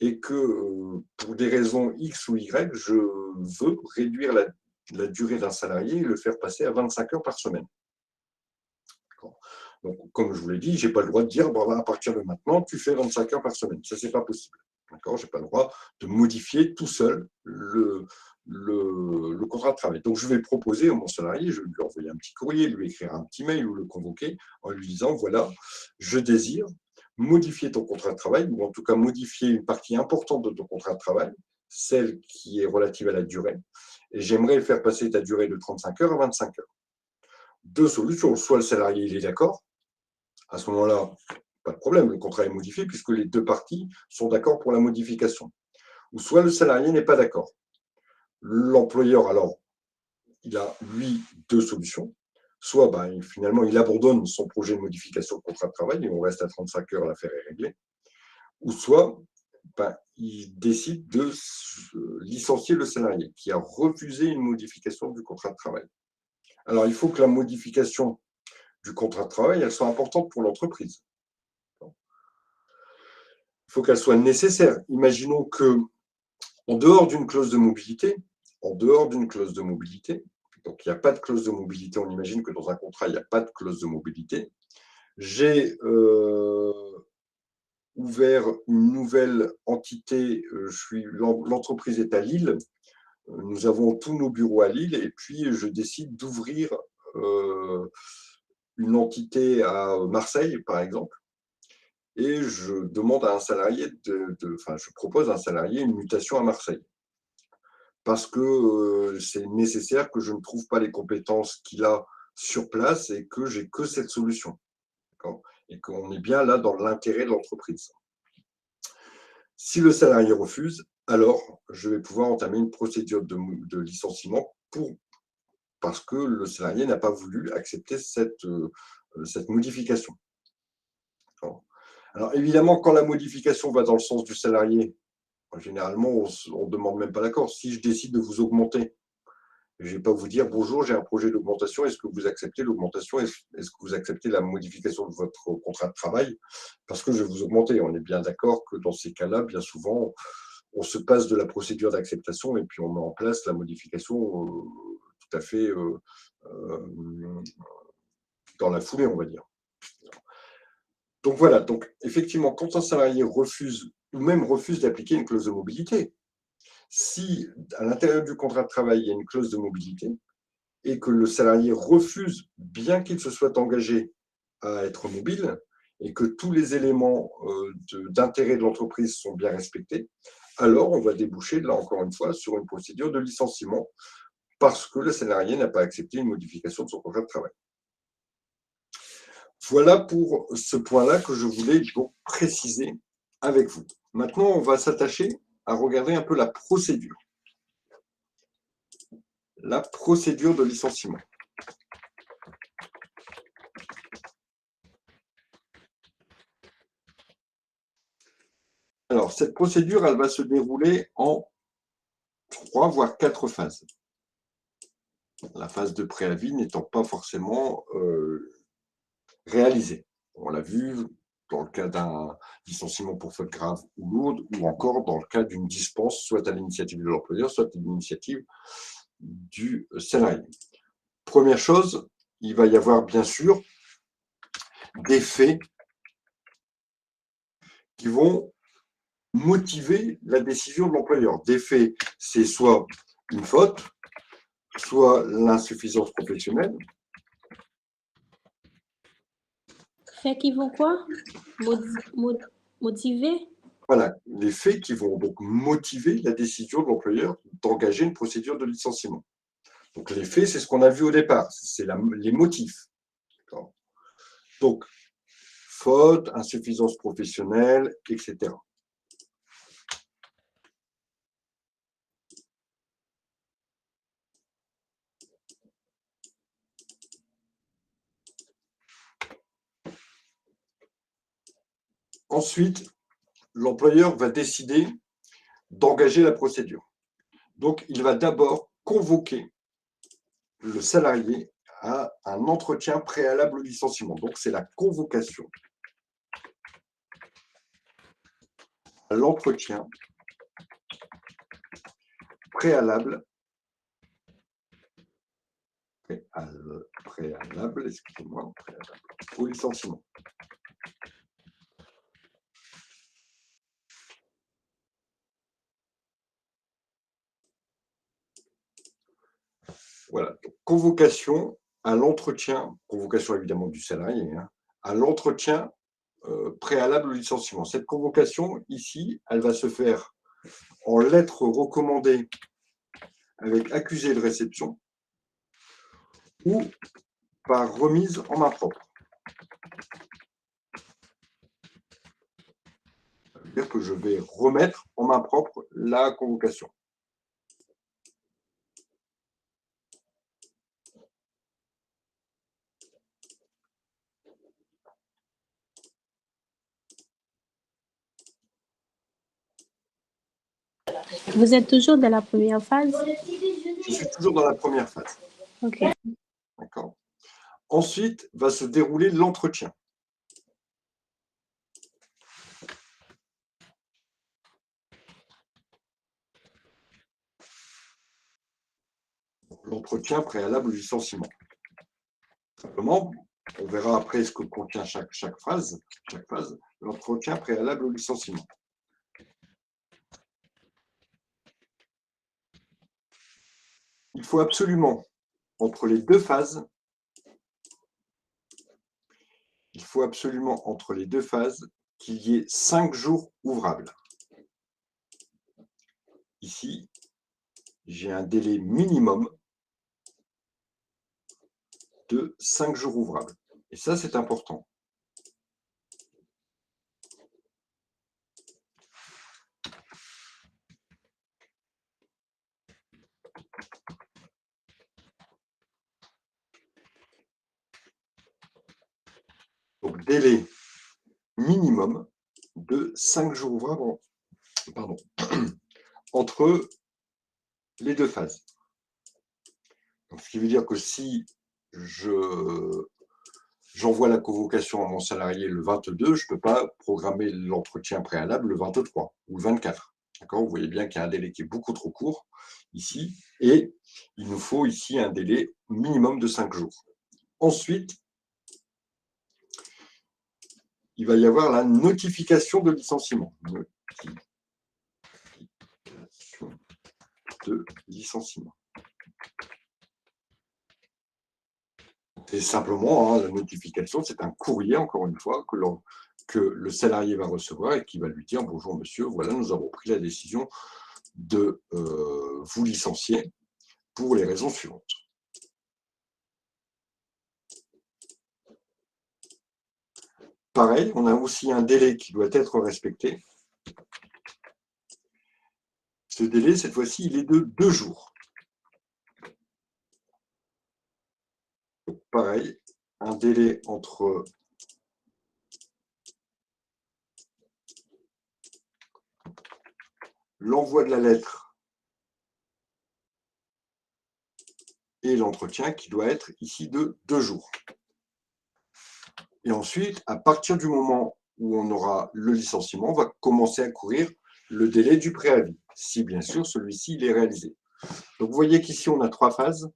et que pour des raisons X ou Y, je veux réduire la durée d'un salarié et le faire passer à 25 heures par semaine. Donc, comme je vous l'ai dit, je n'ai pas le droit de dire à partir de maintenant, tu fais 25 heures par semaine. Ça, ce n'est pas possible. Je n'ai pas le droit de modifier tout seul le contrat de travail. Donc, je vais proposer à mon salarié, je vais lui envoyer un petit courrier, lui écrire un petit mail ou le convoquer en lui disant, voilà, je désire modifier ton contrat de travail, ou en tout cas modifier une partie importante de ton contrat de travail, celle qui est relative à la durée, et j'aimerais faire passer ta durée de 35 heures à 25 heures. Deux solutions, soit le salarié il est d'accord, à ce moment-là, pas de problème, le contrat est modifié puisque les deux parties sont d'accord pour la modification. Ou soit le salarié n'est pas d'accord. L'employeur, alors, il a, lui, deux solutions. Soit, finalement, il abandonne son projet de modification de contrat de travail et on reste à 35 heures, l'affaire est réglée. Ou soit, il décide de licencier le salarié qui a refusé une modification du contrat de travail. Alors, il faut que la modification du contrat de travail, elle soit importante pour l'entreprise. Il faut qu'elle soit nécessaire. Imaginons que, en dehors d'une clause de mobilité, en dehors d'une clause de mobilité. Donc, il n'y a pas de clause de mobilité. On imagine que dans un contrat, il n'y a pas de clause de mobilité. J'ai ouvert une nouvelle entité. L'entreprise est à Lille. Nous avons tous nos bureaux à Lille et puis je décide d'ouvrir une entité à Marseille, par exemple, et je demande à un salarié, je propose à un salarié une mutation à Marseille parce que c'est nécessaire que je ne trouve pas les compétences qu'il a sur place et que j'ai que cette solution. Et qu'on est bien là dans l'intérêt de l'entreprise. Si le salarié refuse, alors je vais pouvoir entamer une procédure de licenciement parce que le salarié n'a pas voulu accepter cette modification. Alors évidemment, quand la modification va dans le sens du salarié, généralement, on ne demande même pas l'accord. Si je décide de vous augmenter, je ne vais pas vous dire bonjour, j'ai un projet d'augmentation, est-ce que vous acceptez l'augmentation, est-ce que vous acceptez la modification de votre contrat de travail parce que je vais vous augmenter. On est bien d'accord que dans ces cas-là, bien souvent, on se passe de la procédure d'acceptation et puis on met en place la modification tout à fait dans la foulée, on va dire. Donc voilà, donc effectivement, quand un salarié refuse ou même refuse d'appliquer une clause de mobilité, si à l'intérieur du contrat de travail, il y a une clause de mobilité et que le salarié refuse, bien qu'il se soit engagé à être mobile, et que tous les éléments d'intérêt de l'entreprise sont bien respectés, alors on va déboucher, là encore une fois, sur une procédure de licenciement parce que le salarié n'a pas accepté une modification de son contrat de travail. Voilà pour ce point-là que je voulais donc préciser avec vous. Maintenant, on va s'attacher à regarder un peu la procédure. La procédure de licenciement. Alors, cette procédure, elle va se dérouler en 3 voire 4 phases. La phase de préavis n'étant pas forcément réalisée. On l'a vu dans le cas d'un licenciement pour faute grave ou lourde, ou encore dans le cas d'une dispense, soit à l'initiative de l'employeur, soit à l'initiative du salarié. Première chose, il va y avoir bien sûr des faits qui vont motiver la décision de l'employeur. Des faits, c'est soit une faute, soit l'insuffisance professionnelle. Faits qui vont quoi? Motiver? Voilà, les faits qui vont donc motiver la décision de l'employeur d'engager une procédure de licenciement. Donc les faits, c'est ce qu'on a vu au départ, c'est les motifs. Donc, faute, insuffisance professionnelle, etc. Ensuite, l'employeur va décider d'engager la procédure. Donc, il va d'abord convoquer le salarié à un entretien préalable au licenciement. Donc, c'est la convocation à l'entretien préalable, excusez-moi, préalable au licenciement. Voilà, donc, convocation à l'entretien, convocation évidemment du salarié, à l'entretien préalable au licenciement. Cette convocation, ici, elle va se faire en lettre recommandée avec accusé de réception ou par remise en main propre. Ça veut dire que je vais remettre en main propre la convocation. Vous êtes toujours dans la première phase? Je suis toujours dans la première phase. OK. D'accord. Ensuite, va se dérouler l'entretien. l'entretien préalable au licenciement. Simplement, on verra après ce que contient chaque phase, l'entretien préalable au licenciement. Il faut absolument, entre les deux phases, qu'il y ait 5 jours ouvrables. Ici, j'ai un délai minimum de 5 jours ouvrables. Et ça, c'est important. Donc, délai minimum de 5 jours ouvrables entre les deux phases. Donc, ce qui veut dire que si j'envoie la convocation à mon salarié le 22, je ne peux pas programmer l'entretien préalable le 23 ou le 24. D'accord ? Vous voyez bien qu'il y a un délai qui est beaucoup trop court ici, et il nous faut ici un délai minimum de 5 jours. Ensuite, il va y avoir la notification de licenciement. Notification de licenciement. C'est simplement, la notification, c'est un courrier, encore une fois, que le salarié va recevoir et qui va lui dire « Bonjour monsieur, voilà, nous avons pris la décision de vous licencier pour les raisons suivantes. » Pareil, on a aussi un délai qui doit être respecté. Ce délai, cette fois-ci, il est de 2 jours. Donc, pareil, un délai entre l'envoi de la lettre et l'entretien qui doit être ici de 2 jours. Et ensuite, à partir du moment où on aura le licenciement, va commencer à courir le délai du préavis, si bien sûr celui-ci il est réalisé. Donc vous voyez qu'ici on a 3 phases.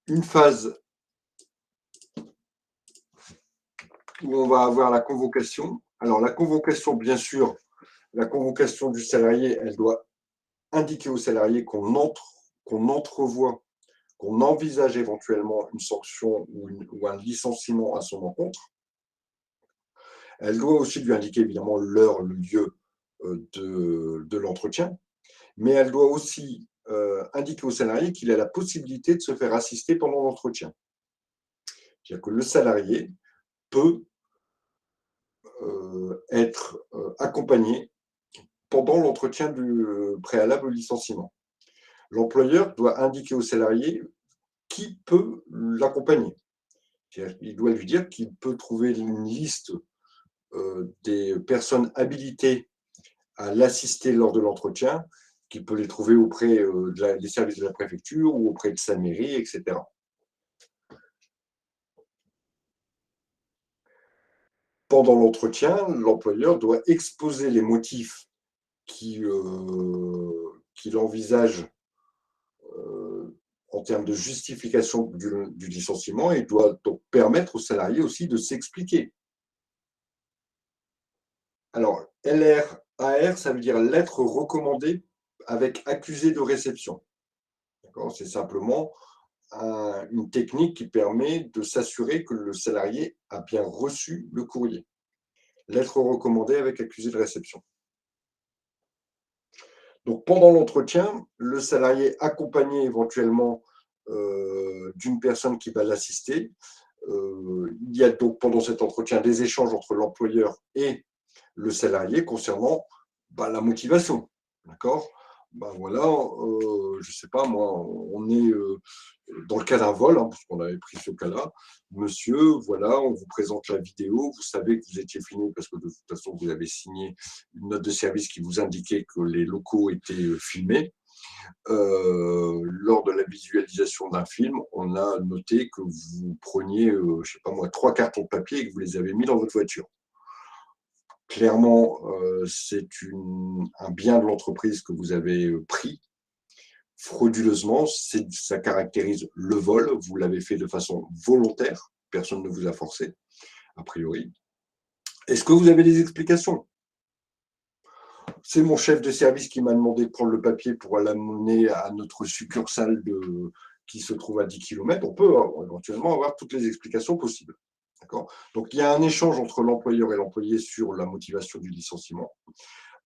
Une phase où on va avoir la convocation. Alors la convocation, bien sûr, la convocation du salarié, elle doit indiquer au salarié qu'on entrevoit, qu'on envisage éventuellement une sanction ou un licenciement à son encontre. Elle doit aussi lui indiquer évidemment l'heure, le lieu de l'entretien, mais elle doit aussi indiquer au salarié qu'il a la possibilité de se faire assister pendant l'entretien. C'est-à-dire que le salarié peut être accompagné pendant l'entretien du préalable au licenciement. L'employeur doit indiquer au salarié qui peut l'accompagner. Il doit lui dire qu'il peut trouver une liste des personnes habilitées à l'assister lors de l'entretien, qu'il peut les trouver auprès des services de la préfecture ou auprès de sa mairie, etc. Pendant l'entretien, l'employeur doit exposer les motifs qu'il envisage en termes de justification du licenciement et doit donc permettre aux salariés aussi de s'expliquer. Alors, LRAR, ça veut dire lettre recommandée avec accusé de réception. C'est simplement une technique qui permet de s'assurer que le salarié a bien reçu le courrier. Lettre recommandée avec accusé de réception. Donc, pendant l'entretien, le salarié accompagné éventuellement d'une personne qui va l'assister, il y a donc pendant cet entretien des échanges entre l'employeur et le salarié concernant la motivation. D'accord ? Voilà, je ne sais pas, moi, on est dans le cas d'un vol, parce qu'on avait pris ce cas-là. Monsieur, voilà, on vous présente la vidéo, vous savez que vous étiez filmé parce que de toute façon, vous avez signé une note de service qui vous indiquait que les locaux étaient filmés. Lors de la visualisation d'un film, on a noté que vous preniez, je ne sais pas moi, 3 cartons de papier et que vous les avez mis dans votre voiture. Clairement, c'est un bien de l'entreprise que vous avez pris. frauduleusement, ça caractérise le vol. Vous l'avez fait de façon volontaire. Personne ne vous a forcé, a priori. Est-ce que vous avez des explications? C'est mon chef de service qui m'a demandé de prendre le papier pour l'amener à notre succursale qui se trouve à 10 km. On peut éventuellement avoir toutes les explications possibles. Donc, il y a un échange entre l'employeur et l'employé sur la motivation du licenciement.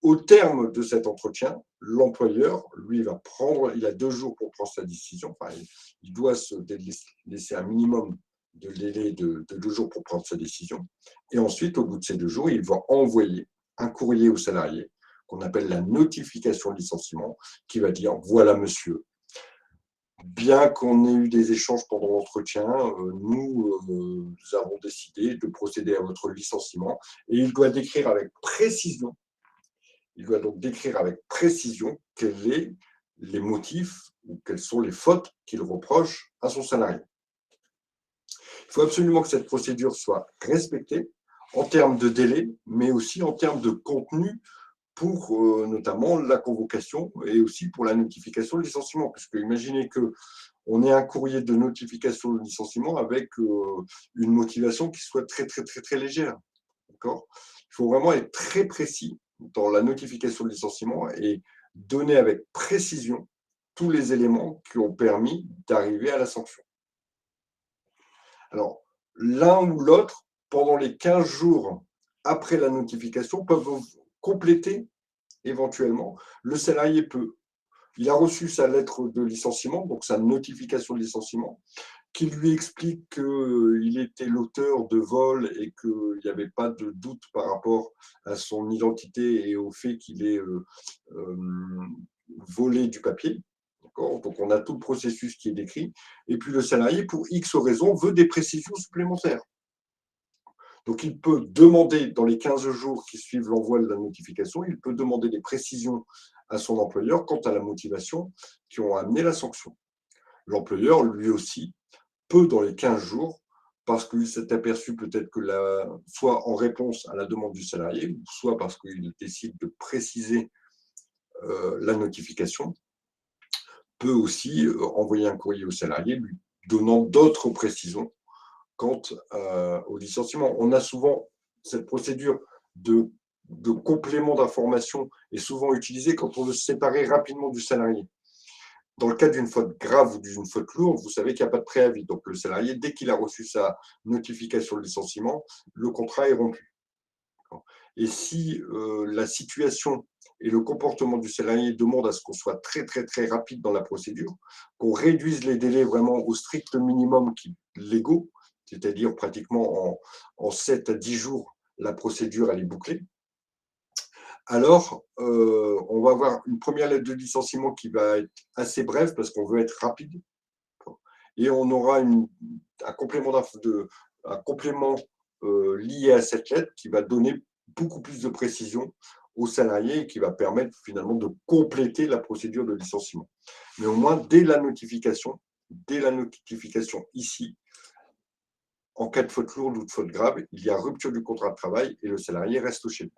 Au terme de cet entretien, l'employeur, lui, il a 2 jours pour prendre sa décision. Enfin, il doit se laisser un minimum de délai de 2 jours pour prendre sa décision. Et ensuite, au bout de ces 2 jours, il va envoyer un courrier au salarié qu'on appelle la notification de licenciement, qui va dire « Voilà, monsieur, bien qu'on ait eu des échanges pendant l'entretien, nous avons décidé de procéder à votre licenciement. » Et il doit décrire avec précision, quels sont les motifs ou quelles sont les fautes qu'il reproche à son salarié. Il faut absolument que cette procédure soit respectée en termes de délai, mais aussi en termes de contenu pour notamment la convocation et aussi pour la notification de licenciement. Puisque imaginez qu'on ait un courrier de notification de licenciement avec une motivation qui soit très, très, très, très légère. D'accord ? Il faut vraiment être très précis dans la notification de licenciement et donner avec précision tous les éléments qui ont permis d'arriver à la sanction. Alors, l'un ou l'autre, pendant les 15 jours après la notification, peuvent compléter éventuellement. Le salarié il a reçu sa lettre de licenciement, donc sa notification de licenciement, qui lui explique qu'il était l'auteur de vol et qu'il n'y avait pas de doute par rapport à son identité et au fait qu'il ait volé du papier. Donc, on a tout le processus qui est décrit. Et puis, le salarié, pour X raisons, veut des précisions supplémentaires. Donc, il peut demander, dans les 15 jours qui suivent l'envoi de la notification, il peut demander des précisions à son employeur quant à la motivation qui ont amené la sanction. L'employeur, lui aussi, peut, dans les 15 jours, parce qu'il s'est aperçu peut-être que soit en réponse à la demande du salarié, soit parce qu'il décide de préciser la notification, peut aussi envoyer un courrier au salarié lui donnant d'autres précisions quant au licenciement. On a souvent cette procédure de complément d'information est souvent utilisée quand on veut se séparer rapidement du salarié. Dans le cas d'une faute grave ou d'une faute lourde, vous savez qu'il n'y a pas de préavis. Donc, le salarié, dès qu'il a reçu sa notification de licenciement, le contrat est rompu. Et si la situation et le comportement du salarié demandent à ce qu'on soit très, très, très rapide dans la procédure, qu'on réduise les délais vraiment au strict minimum légaux, c'est-à-dire pratiquement en 7 à 10 jours, la procédure elle est bouclée, alors on va avoir une première lettre de licenciement qui va être assez brève parce qu'on veut être rapide, et on aura un complément lié à cette lettre qui va donner beaucoup plus de précision aux salariés et qui va permettre finalement de compléter la procédure de licenciement. Mais au moins, dès la notification ici, en cas de faute lourde ou de faute grave, il y a rupture du contrat de travail et le salarié reste chez lui.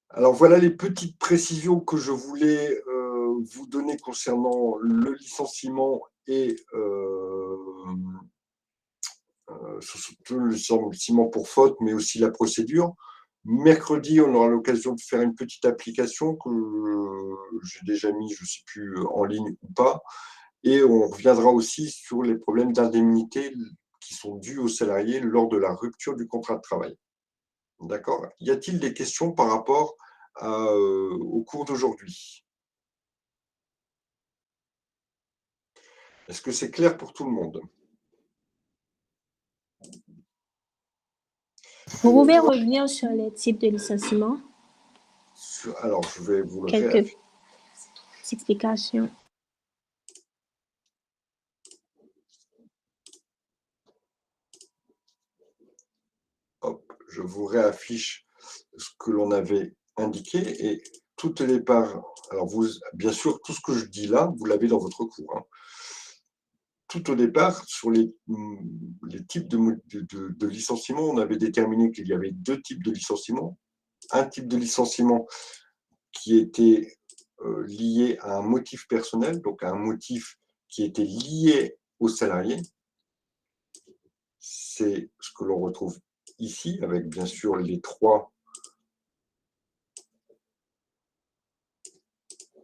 Alors voilà les petites précisions que je voulais vous donner concernant le licenciement et surtout le licenciement pour faute, mais aussi la procédure. Mercredi, on aura l'occasion de faire une petite application que j'ai déjà mis, je ne sais plus, en ligne ou pas. Et on reviendra aussi sur les problèmes d'indemnité qui sont dus aux salariés lors de la rupture du contrat de travail. D'accord ? Y a-t-il des questions par rapport au cours d'aujourd'hui ? Est-ce que c'est clair pour tout le monde ? Vous pouvez revenir sur les types de licenciement? Alors, je vais vous le faire. Quelques explications. Hop, je vous réaffiche ce que l'on avait indiqué et toutes les parts. Alors, bien sûr, tout ce que je dis là, vous l'avez dans votre cours. Hein. Tout au départ, sur les types de licenciement, on avait déterminé qu'il y avait 2 types de licenciement. Un type de licenciement qui était lié à un motif personnel, donc à un motif qui était lié au salarié. C'est ce que l'on retrouve ici, avec bien sûr les trois,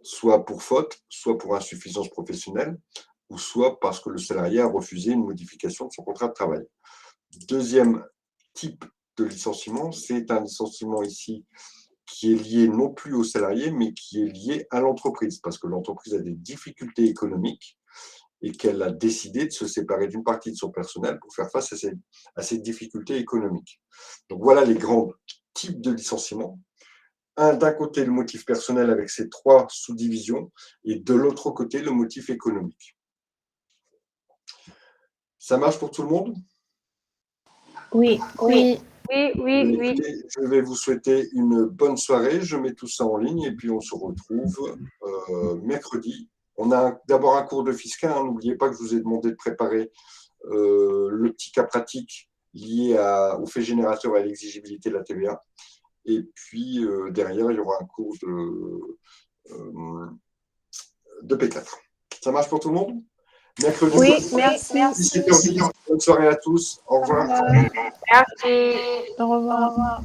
soit pour faute, soit pour insuffisance professionnelle, ou soit parce que le salarié a refusé une modification de son contrat de travail. Deuxième type de licenciement, c'est un licenciement ici qui est lié non plus au salarié, mais qui est lié à l'entreprise, parce que l'entreprise a des difficultés économiques et qu'elle a décidé de se séparer d'une partie de son personnel pour faire face à ces difficultés économiques. Donc voilà les grands types de licenciements. D'un côté, le motif personnel avec ses trois sous-divisions, et de l'autre côté, le motif économique. Ça marche pour tout le monde? Oui. Oui. Écoutez, je vais vous souhaiter une bonne soirée. Je mets tout ça en ligne et puis on se retrouve mercredi. On a d'abord un cours de fiscal. N'oubliez pas que je vous ai demandé de préparer le petit cas pratique lié au fait générateur et à l'exigibilité de la TVA. Et puis derrière, il y aura un cours de P4. Ça marche pour tout le monde? Mercredi. Oui, merci. 17h10. Bonne soirée à tous. Au revoir. Merci. Au revoir.